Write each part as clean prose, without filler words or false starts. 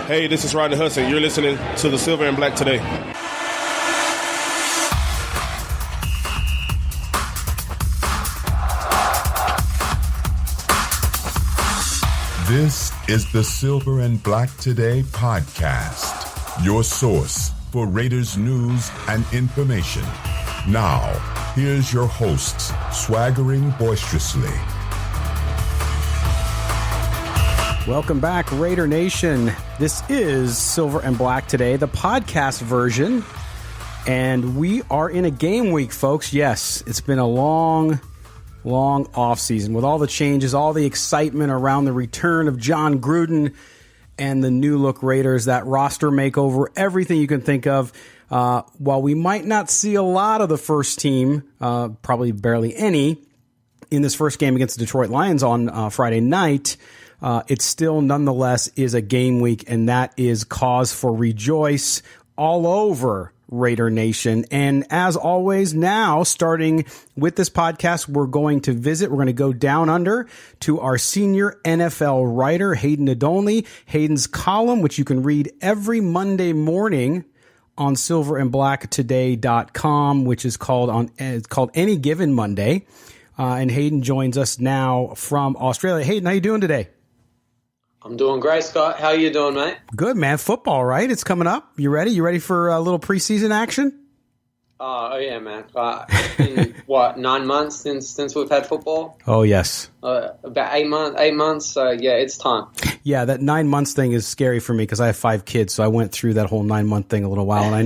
Hey, this is Rodney Hudson. You're listening to the Silver and Black Today. This is the Silver and Black Today podcast, your source for Raiders news and information. Now, here's your hosts, swaggering boisterously. Welcome back, Raider Nation. This is Silver and Black Today, the podcast version. And we are in a game week, folks. Yes, it's been a long offseason with all the changes, all the excitement around the return of John Gruden and the new look Raiders, that roster makeover, everything you can think of. While we might not see a lot of the first team, probably barely any, in this first game against the Detroit Lions on Friday night, it still nonetheless is a game week, and that is cause for rejoice all over Raider Nation. And as always, now starting with this podcast, we're going to go down under to our senior NFL writer, Hayden Nadolny. Hayden's column, which you can read every Monday morning on silverandblacktoday.com, which is called Any Given Monday. And Hayden joins us now from Australia. Hayden, how you doing today? I'm doing great, Scott. How you doing, mate? Good, man. Football, right? It's coming up. You ready? You ready for a little preseason action? Oh yeah, man. In 9 months since we've had football? Oh, yes. About 8 months. So yeah, it's time. Yeah, that 9 months thing is scary for me because I have 5 kids, so I went through that whole 9 month thing a little while, and I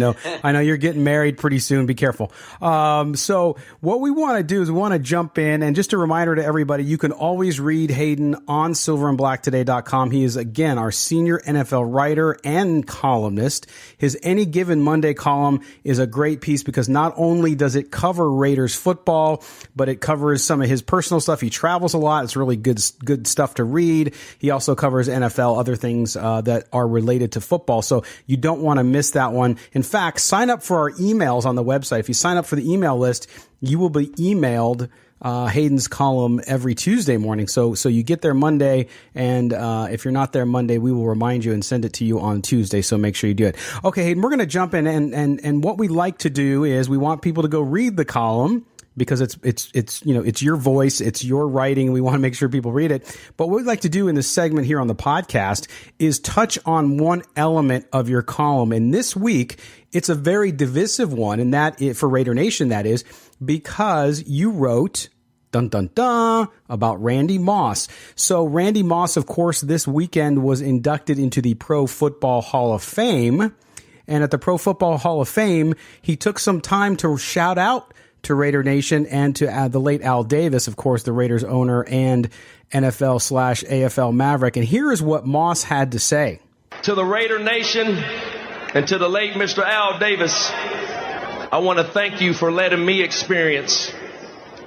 know you're getting married pretty soon. Be careful. So what we want to do is we want to jump in, and just a reminder to everybody, you can always read Hayden on silverandblacktoday.com. He is again our senior NFL writer and columnist. His Any Given Monday column is a great piece because not only does it cover Raiders football, but it covers some of his personal stuff. He travels a lot. It's really good stuff to read. He also covers NFL, other things that are related to football. So you don't want to miss that one. In fact, sign up for our emails on the website. If you sign up for the email list, you will be emailed Hayden's column every Tuesday morning. So you get there Monday, and if you're not there Monday, we will remind you and send it to you on Tuesday. So make sure you do it. Okay, Hayden, we're going to jump in, and what we like to do is we want people to go read the column because it's your voice, it's your writing. We want to make sure people read it. But what we'd like to do in this segment here on the podcast is touch on one element of your column. And this week, it's a very divisive one, and that for Raider Nation, that is because you wrote about Randy Moss. So Randy Moss, of course, this weekend was inducted into the Pro Football Hall of Fame. And at the Pro Football Hall of Fame, he took some time to shout out to Raider Nation and to the late Al Davis, of course, the Raiders owner and NFL/AFL Maverick. And here is what Moss had to say. To the Raider Nation and to the late Mr. Al Davis, I want to thank you for letting me experience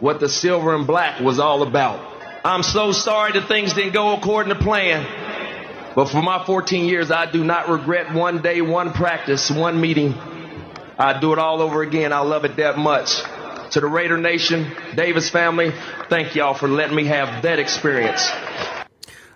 what the silver and black was all about. I'm so sorry that things didn't go according to plan. But for my 14 years, I do not regret one day, one practice, one meeting. I'd do it all over again. I love it that much. To the Raider Nation, Davis family, thank y'all for letting me have that experience.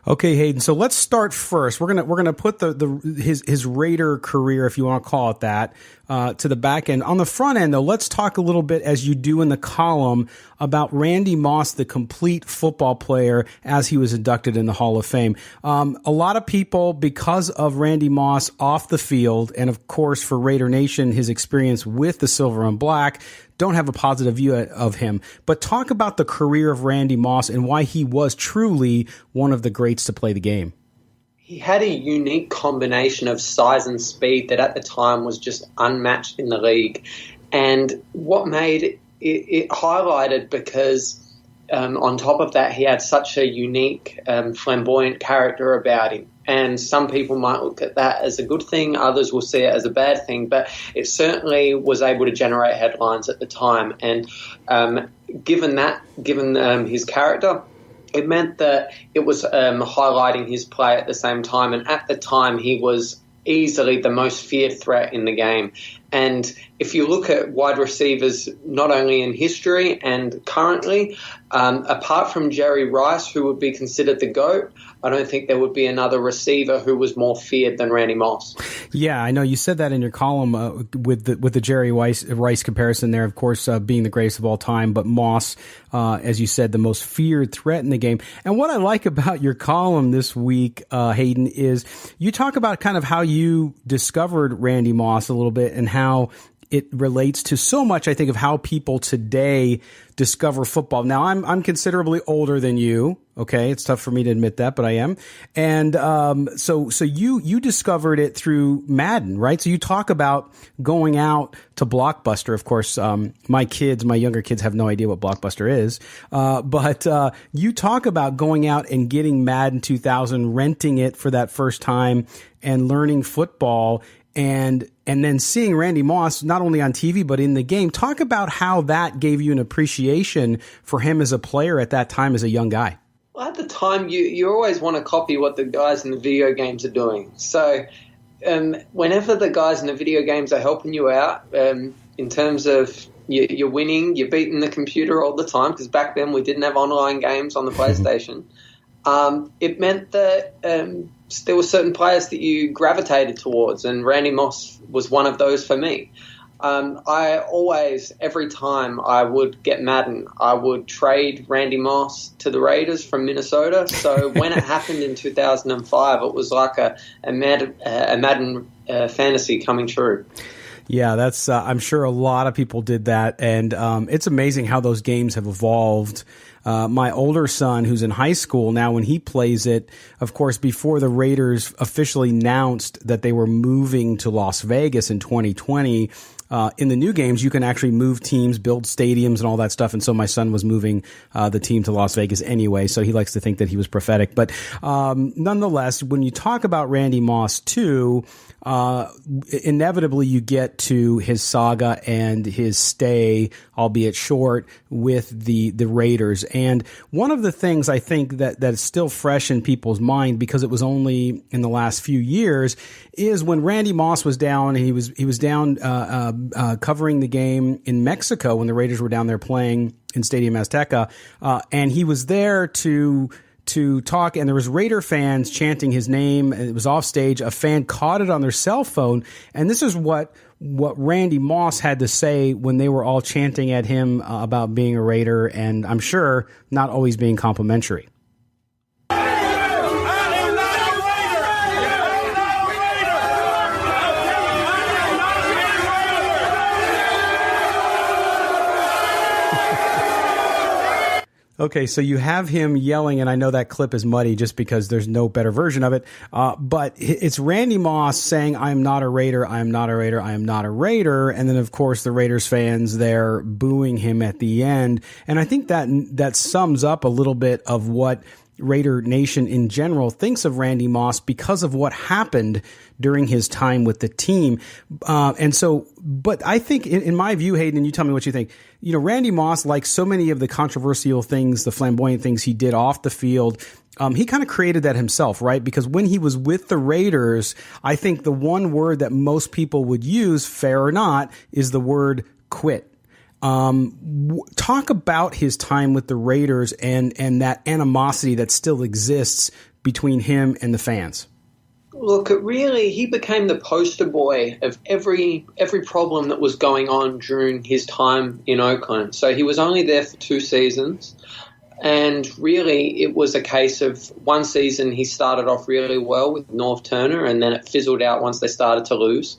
Okay, Hayden. So let's start first. We're gonna put his Raider career, if you want to call it that, to the back end. On the front end, though, let's talk a little bit, as you do in the column, about Randy Moss, the complete football player, as he was inducted in the Hall of Fame. A lot of people, because of Randy Moss off the field, and of course for Raider Nation, his experience with the silver and black, don't have a positive view of him. But talk about the career of Randy Moss and why he was truly one of the greats to play the game. He had a unique combination of size and speed that at the time was just unmatched in the league. And what made it highlighted because on top of that, he had such a unique, flamboyant character about him. And some people might look at that as a good thing, others will see it as a bad thing, but it certainly was able to generate headlines at the time. And given his character, it meant that it was highlighting his play at the same time. And at the time, he was easily the most feared threat in the game. And if you look at wide receivers, not only in history and currently, apart from Jerry Rice, who would be considered the GOAT, I don't think there would be another receiver who was more feared than Randy Moss. Yeah, I know you said that in your column with the Jerry Rice comparison there, of course, being the greatest of all time, but Moss, as you said, the most feared threat in the game. And what I like about your column this week, Hayden, is you talk about kind of how you discovered Randy Moss a little bit and how it relates to so much, I think, of how people today discover football. Now, I'm considerably older than you. Okay, it's tough for me to admit that, but I am. And so you discovered it through Madden, right? So you talk about going out to Blockbuster. Of course, my younger kids have no idea what Blockbuster is. But you talk about going out and getting Madden 2000, renting it for that first time, and learning football. And then seeing Randy Moss not only on TV but in the game. Talk about how that gave you an appreciation for him as a player at that time as a young guy. Well, at the time, you always want to copy what the guys in the video games are doing. So whenever the guys in the video games are helping you out in terms of you're winning, you're beating the computer all the time, because back then we didn't have online games on the PlayStation, it meant that there were certain players that you gravitated towards, and Randy Moss was one of those for me. I always, every time I would get Madden, I would trade Randy Moss to the Raiders from Minnesota. So when it happened in 2005, it was like a Madden fantasy coming true. Yeah, that's. I'm sure a lot of people did that, and it's amazing how those games have evolved. My older son, who's in high school now, when he plays it, of course, before the Raiders officially announced that they were moving to Las Vegas in 2020, in the new games, you can actually move teams, build stadiums, and all that stuff. And so my son was moving the team to Las Vegas anyway, so he likes to think that he was prophetic. But nonetheless, when you talk about Randy Moss too, inevitably you get to his saga and his stay, albeit short, with the Raiders. And one of the things I think that is still fresh in people's mind, because it was only in the last few years, is when Randy Moss was down. He was down covering the game in Mexico when the Raiders were down there playing in Stadium Azteca, and he was there to talk, and there was Raider fans chanting his name. It was off stage. A fan caught it on their cell phone, and this is what Randy Moss had to say when they were all chanting at him about being a Raider, and I'm sure not always being complimentary. Okay, so you have him yelling, and I know that clip is muddy just because there's no better version of it, but it's Randy Moss saying, "I am not a Raider, I am not a Raider, I am not a Raider," and then, of course, the Raiders fans there booing him at the end. And I think that sums up a little bit of what Raider Nation in general thinks of Randy Moss because of what happened during his time with the team. But I think in my view, Hayden, and you tell me what you think, Randy Moss, like so many of the controversial things, the flamboyant things he did off the field, he kind of created that himself, right? Because when he was with the Raiders, I think the one word that most people would use, fair or not, is the word quit. Talk about his time with the Raiders and that animosity that still exists between him and the fans. Look, he became the poster boy of every problem that was going on during his time in Oakland. So he was only there for 2 seasons. And really, it was a case of one season he started off really well with Norv Turner, and then it fizzled out once they started to lose.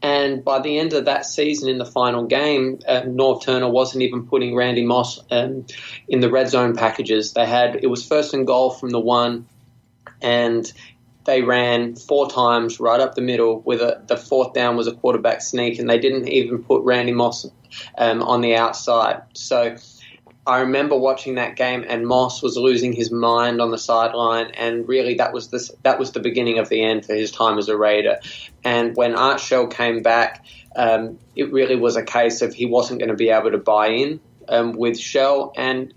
And by the end of that season, in the final game, Norv Turner wasn't even putting Randy Moss in the red zone packages. It was 1st and goal from the 1, and they ran 4 times right up the middle with the 4th down was a quarterback sneak, and they didn't even put Randy Moss on the outside. So I remember watching that game, and Moss was losing his mind on the sideline, and really that was the beginning of the end for his time as a Raider. And when Art Shell came back, it really was a case of he wasn't going to be able to buy in with Shell. And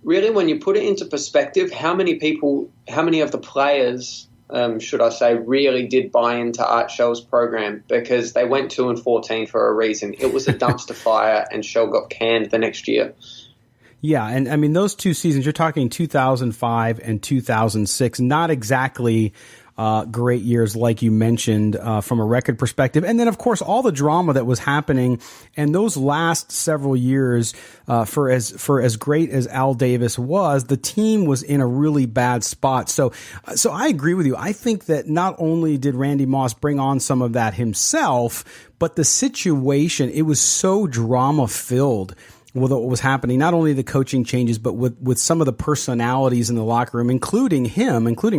really, when you put it into perspective, how many of the players should I say, really did buy into Art Shell's program, because they went 2-14 for a reason. It was a dumpster fire, and Shell got canned the next year. Yeah, and I mean, those two seasons, you're talking 2005 and 2006, not exactly great years, like you mentioned, from a record perspective. And then, of course, all the drama that was happening, and those last several years, for as great as Al Davis was, the team was in a really bad spot. So I agree with you. I think that not only did Randy Moss bring on some of that himself, but the situation, it was so drama filled with what was happening, not only the coaching changes, but with some of the personalities in the locker room, including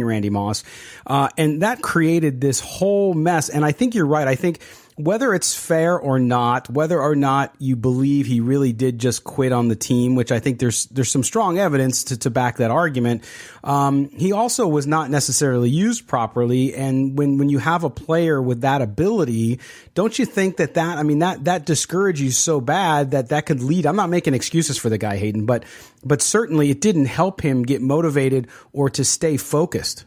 Randy Moss. And that created this whole mess. And I think you're right. I think whether it's fair or not, whether or not you believe he really did just quit on the team, which I think there's some strong evidence to back that argument. He also was not necessarily used properly. And when you have a player with that ability, don't you think that discourages you so bad that could lead? I'm not making excuses for the guy, Hayden, but certainly it didn't help him get motivated or to stay focused.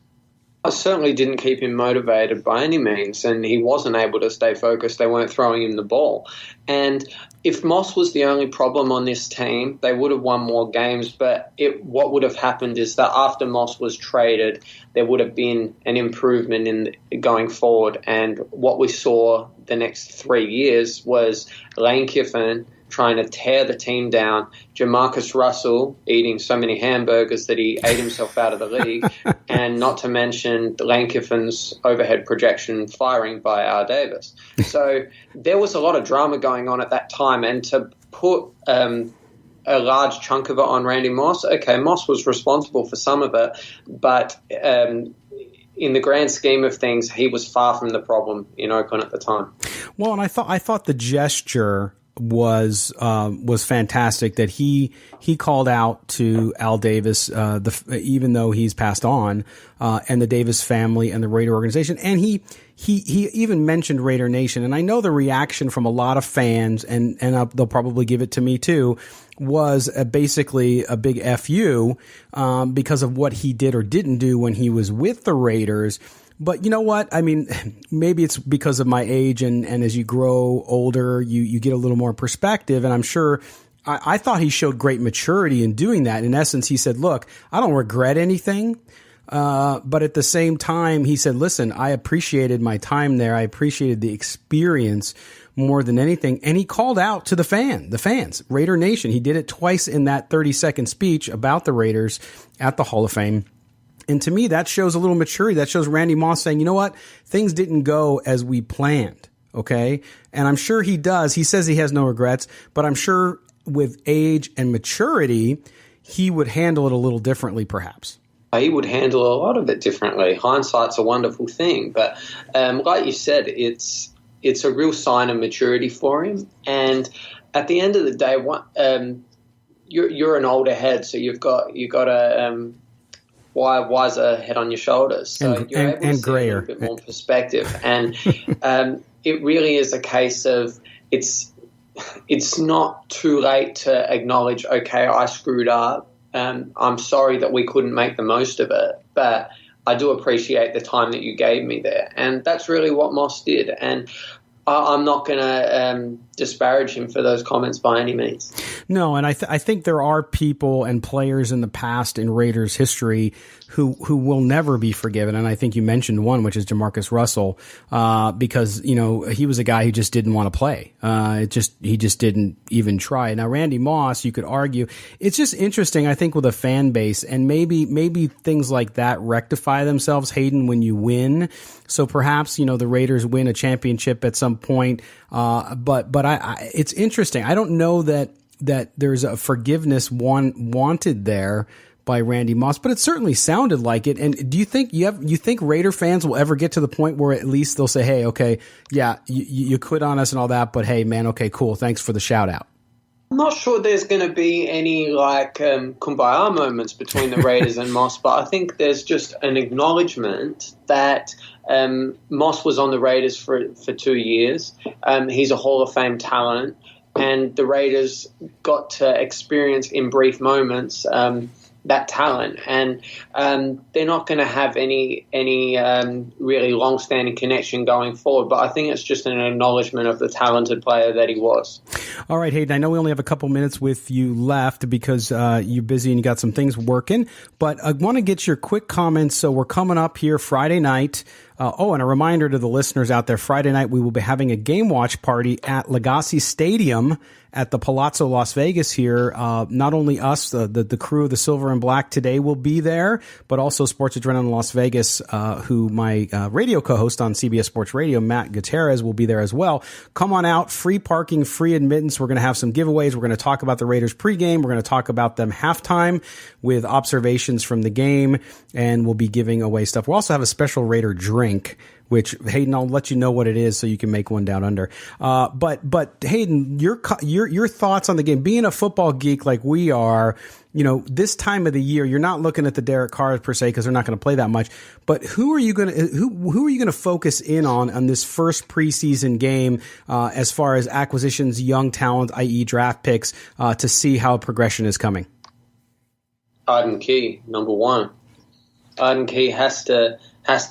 I certainly didn't keep him motivated by any means, and he wasn't able to stay focused. They weren't throwing him the ball. And if Moss was the only problem on this team, they would have won more games. But what would have happened is that after Moss was traded, there would have been an improvement in going forward. And what we saw the next 3 years was Lane Kiffin trying to tear the team down, Jamarcus Russell eating so many hamburgers that he ate himself out of the league, and not to mention Lane Kiffin's overhead projection firing by Al Davis. So there was a lot of drama going on at that time, and to put a large chunk of it on Randy Moss, okay, Moss was responsible for some of it, but in the grand scheme of things, he was far from the problem in Oakland at the time. Well, and I thought the gesture was fantastic that he called out to Al Davis, even though he's passed on, and the Davis family and the Raider organization. And he even mentioned Raider Nation. And I know the reaction from a lot of fans, and they'll probably give it to me too, was basically a big FU, because of what he did or didn't do when he was with the Raiders. But you know what? I mean, maybe it's because of my age, and as you grow older, you get a little more perspective. And I'm sure I thought he showed great maturity in doing that. In essence, he said, look, I don't regret anything. But at the same time, he said, listen, I appreciated my time there. I appreciated the experience more than anything. And he called out to the fans, Raider Nation. He did it twice in that 30-second speech about the Raiders at the Hall of Fame. And to me, that shows a little maturity. That shows Randy Moss saying, you know what? Things didn't go as we planned. Okay. And I'm sure he does. He says he has no regrets, but I'm sure with age and maturity, he would handle it a little differently, perhaps. He would handle a lot of it differently. Hindsight's a wonderful thing. But like you said, it's a real sign of maturity for him. And at the end of the day, you're an older head, so you've got a wiser head on your shoulders, so you're able to see a little bit more perspective. And it really is a case of it's not too late to acknowledge, okay, I screwed up. I'm sorry that we couldn't make the most of it, but I do appreciate the time that you gave me there. And that's really what Moss did. And I'm not going to disparage him for those comments by any means. No, and I think there are people and players in the past in Raiders history who will never be forgiven. And I think you mentioned one, which is Jamarcus Russell, because, he was a guy who just didn't want to play. He just didn't even try. Now, Randy Moss, you could argue, it's just interesting, I think, with a fan base, and maybe things like that rectify themselves, Hayden, when you win. So perhaps, the Raiders win a championship at some point. But it's interesting. I don't know that there's a forgiveness wanted there by Randy Moss, but it certainly sounded like it. And do you think you think Raider fans will ever get to the point where at least they'll say, hey, okay, yeah, you quit on us and all that, but hey, man, okay, cool. Thanks for the shout out. I'm not sure there's going to be any kumbaya moments between the Raiders and Moss, but I think there's just an acknowledgement that Moss was on the Raiders for 2 years. He's a Hall of Fame talent, and the Raiders got to experience in brief moments that talent, and they're not going to have any really long-standing connection going forward. But I think it's just an acknowledgement of the talented player that he was. All right, Hayden, I know we only have a couple minutes with you left because you're busy and you got some things working, but I want to get your quick comments. So we're coming up here Friday night. And a reminder to the listeners out there, Friday night we will be having a game watch party at Lagasse Stadium at the Palazzo Las Vegas here. Not only us, the crew of the Silver and Black today will be there, but also Sports Adrenaline Las Vegas, who my radio co-host on CBS Sports Radio, Matt Gutierrez, will be there as well. Come on out, free parking, free admittance. We're going to have some giveaways. We're going to talk about the Raiders pregame. We're going to talk about them halftime with observations from the game, and we'll be giving away stuff. We'll also have a special Raider drink, which, Hayden, I'll let you know what it is so you can make one down under. But Hayden, your thoughts on the game, being a football geek like we are, this time of the year, you're not looking at the Derek Carrs per se, because they're not going to play that much, but who are you going to focus in on this first preseason game, as far as acquisitions, young talent, i.e. draft picks, to see how progression is coming? Arden Key, number one. Arden Key has to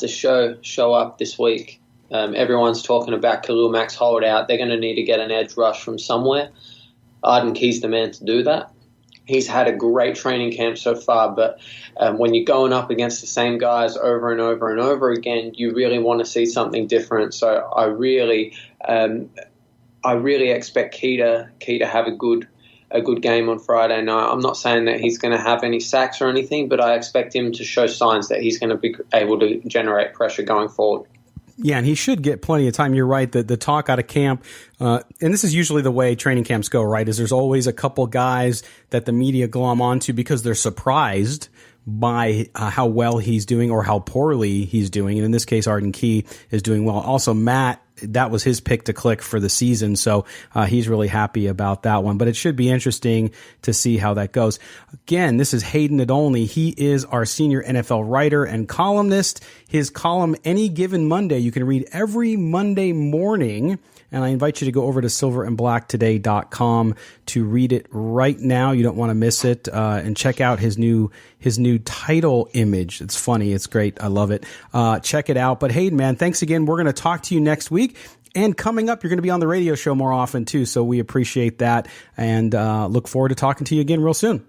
show up this week. Everyone's talking about Khalil Mack's holdout. They're going to need to get an edge rush from somewhere. Arden Key's the man to do that. He's had a great training camp so far, but when you're going up against the same guys over and over and over again, you really want to see something different. So I really expect Key to have a good game on Friday night. I'm not saying that he's going to have any sacks or anything, but I expect him to show signs that he's going to be able to generate pressure going forward. Yeah, and he should get plenty of time. You're right. The talk out of camp, and this is usually the way training camps go, right, is there's always a couple guys that the media glom onto because they're surprised by how well he's doing or how poorly he's doing. And in this case, Arden Key is doing well. Also, Matt, that was his pick to click for the season, so he's really happy about that one. But it should be interesting to see how that goes. Again, this is Hayden Nadolny. He is our senior NFL writer and columnist. His column, Any Given Monday, you can read every Monday morning. And I invite you to go over to silverandblacktoday.com to read it right now. You don't want to miss it. And check out his new title image. It's funny. It's great. I love it. Check it out. But Hayden, man, thanks again. We're going to talk to you next week. And coming up, you're going to be on the radio show more often too. So we appreciate that and look forward to talking to you again real soon.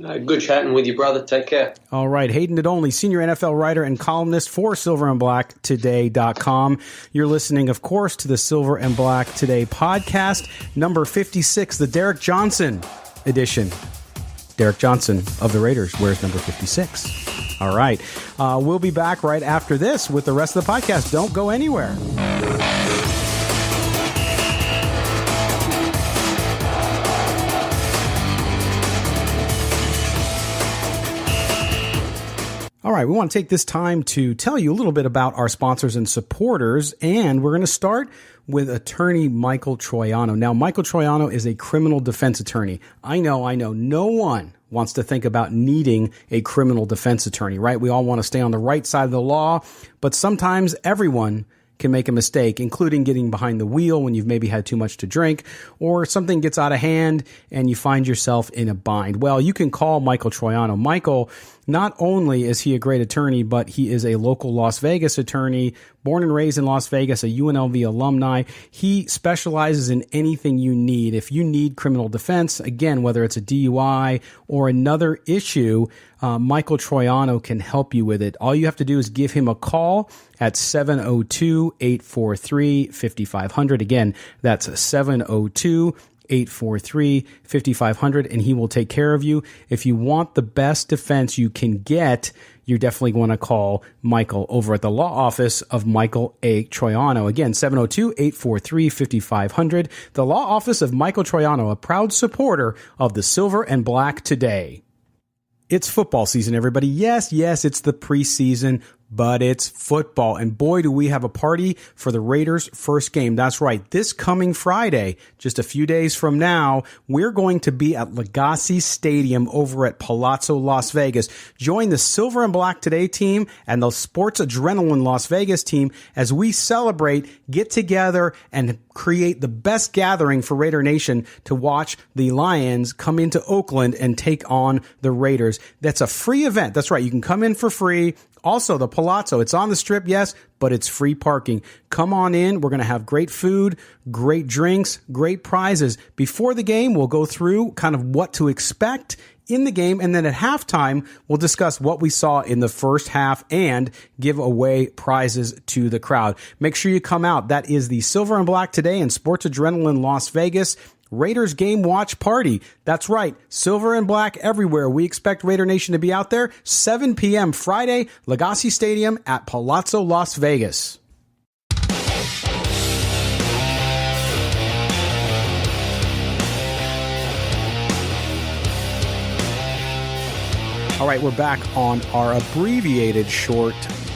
Good chatting with you, brother. Take care. All right. Hayden Nadolny, senior NFL writer and columnist for silverandblacktoday.com. You're listening, of course, to the Silver and Black Today podcast, number 56, the Derek Johnson edition. Derek Johnson of the Raiders wears number 56. All right. We'll be back right after this with the rest of the podcast. Don't go anywhere. All right, we want to take this time to tell you a little bit about our sponsors and supporters, and we're going to start with attorney Michael Troiano. Now, Michael Troiano is a criminal defense attorney. I know, no one wants to think about needing a criminal defense attorney, right? We all want to stay on the right side of the law, but sometimes everyone can make a mistake, including getting behind the wheel when you've maybe had too much to drink, or something gets out of hand and you find yourself in a bind. Well, you can call Michael Troiano. Michael, not only is he a great attorney, but he is a local Las Vegas attorney, born and raised in Las Vegas, a UNLV alumni. He specializes in anything you need. If you need criminal defense, again, whether it's a DUI or another issue, Michael Troiano can help you with it. All you have to do is give him a call at 702-843-5500. Again, that's 702-843-5500, and he will take care of you. If you want the best defense you can get, you definitely want to call Michael over at the law office of Michael A. Troiano. Again, 702-843-5500. The law office of Michael Troiano, a proud supporter of the Silver and Black Today. It's football season, everybody. Yes, it's the preseason, but it's football. And boy, do we have a party for the Raiders' first game. That's right. This coming Friday, just a few days from now, we're going to be at Lagasse Stadium over at Palazzo Las Vegas. Join the Silver and Black Today team and the Sports Adrenaline Las Vegas team as we celebrate, get together, and create the best gathering for Raider Nation to watch the Lions come into Oakland and take on the Raiders. That's a free event. That's right. You can come in for free. Also, the Palazzo, it's on the Strip, yes, but it's free parking. Come on in. We're going to have great food, great drinks, great prizes. Before the game, we'll go through kind of what to expect in the game, and then at halftime, we'll discuss what we saw in the first half and give away prizes to the crowd. Make sure you come out. That is the Silver and Black Today and Sports Adrenaline Las Vegas Raiders Game Watch Party. That's right. Silver and black everywhere. We expect Raider Nation to be out there 7 p.m. Friday, Lagasse Stadium at Palazzo Las Vegas. All right, we're back on our abbreviated short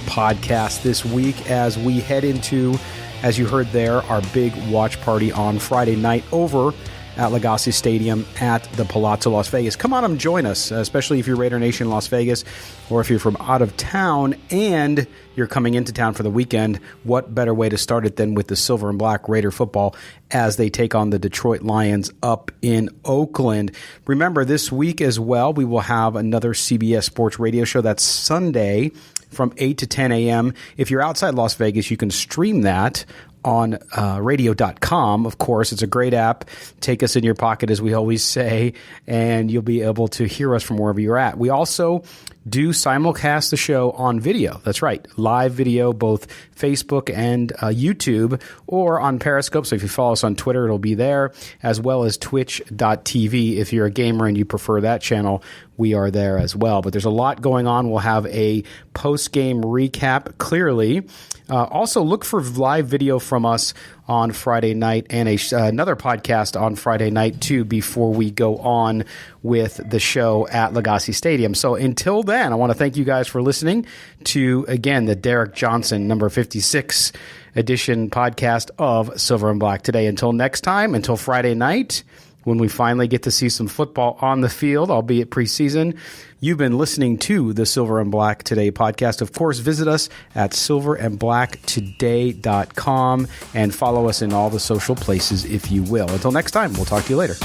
podcast this week as we head into, as you heard there, our big watch party on Friday night over at Lagasse Stadium at the Palazzo Las Vegas. Come on and join us, especially if you're Raider Nation Las Vegas or if you're from out of town and you're coming into town for the weekend. What better way to start it than with the Silver and Black Raider football as they take on the Detroit Lions up in Oakland. Remember, this week as well, we will have another CBS Sports Radio show. That's Sunday from 8 to 10 a.m. If you're outside Las Vegas, you can stream that on radio.com. Of course, it's a great app. Take us in your pocket, as we always say, and you'll be able to hear us from wherever you're at. We also do simulcast the show on video. That's right. Live video, both Facebook and YouTube, or on Periscope. So if you follow us on Twitter, it'll be there, as well as twitch.tv. If you're a gamer and you prefer that channel, we are there as well. But there's a lot going on. We'll have a post-game recap, clearly. Also, look for live video from us on Friday night and another podcast on Friday night, too, before we go on with the show at Lagasse Stadium. So until then, I want to thank you guys for listening to, again, the Derek Johnson number 56 edition podcast of Silver and Black Today. Until next time, until Friday night, when we finally get to see some football on the field, albeit preseason. You've been listening to the Silver and Black Today podcast. Of course, visit us at silverandblacktoday.com and follow us in all the social places, if you will. Until next time, we'll talk to you later.